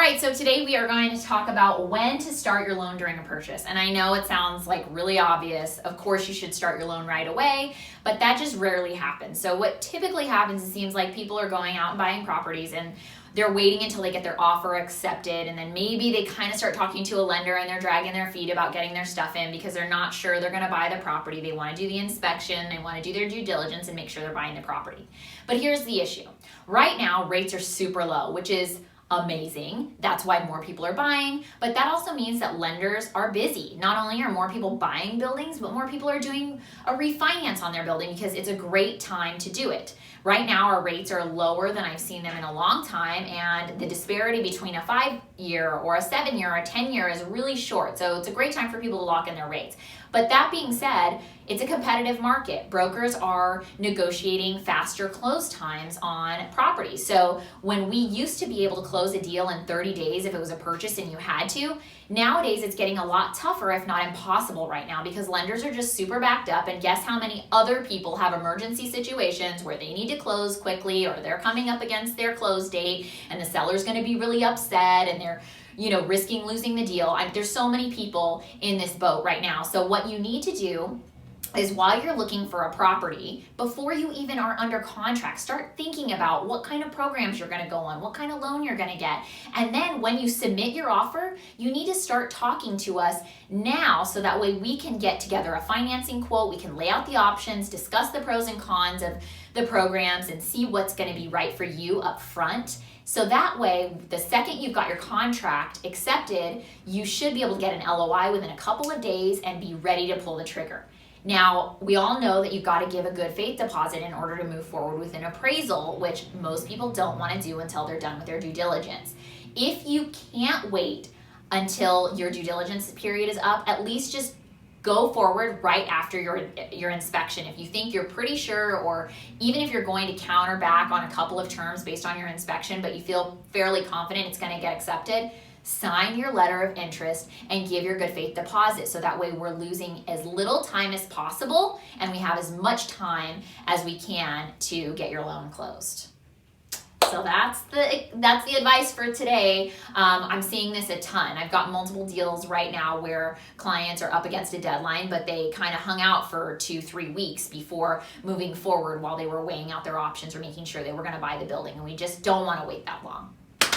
right, so today we are going to talk about when to start your loan during a purchase. And I know it sounds like really obvious. Of course, you should start your loan right away, but that just rarely happens. So what typically happens, it seems like people are going out and buying properties and they're waiting until they get their offer accepted, and then maybe they kind of start talking to a lender and they're dragging their feet about getting their stuff in because they're not sure they're going to buy the property. They want to do the inspection, they want to do their due diligence and make sure they're buying the property. But here's the issue. Right now, rates are super low, which is amazing. That's why more people are buying, but that also means that lenders are busy. Not only are more people buying buildings, but more people are doing a refinance on their building because it's a great time to do it. Right now, our rates are lower than I've seen them in a long time, and the disparity between a 5-year or a 7-year or a 10-year is really short. So it's a great time for people to lock in their rates. But that being said, it's a competitive market. Brokers are negotiating faster close times on properties. So when we used to be able to close a deal in 30 days if it was a purchase and you had to, nowadays it's getting a lot tougher, if not impossible right now, because lenders are just super backed up, and guess how many other people have emergency situations where they need to close quickly, or they're coming up against their close date and the seller's going to be really upset and they're risking losing the deal. There's so many people in this boat right now. So what you need to do is, while you're looking for a property, before you even are under contract, start thinking about what kind of programs you're going to go on, what kind of loan you're going to get. And then when you submit your offer, you need to start talking to us now, so that way we can get together a financing quote, we can lay out the options, discuss the pros and cons of the programs, and see what's going to be right for you up front. So that way, the second you've got your contract accepted, you should be able to get an LOI within a couple of days and be ready to pull the trigger. Now, we all know that you've got to give a good faith deposit in order to move forward with an appraisal, which most people don't want to do until they're done with their due diligence. If you can't wait until your due diligence period is up, at least just go forward right after your inspection. If you think you're pretty sure, or even if you're going to counter back on a couple of terms based on your inspection, but you feel fairly confident it's going to get accepted, sign your letter of interest and give your good faith deposit. So that way we're losing as little time as possible and we have as much time as we can to get your loan closed. So that's the advice for today. I'm seeing this a ton. I've got multiple deals right now where clients are up against a deadline, but they kind of hung out for 2-3 weeks before moving forward while they were weighing out their options or making sure they were going to buy the building. And we just don't want to wait that long.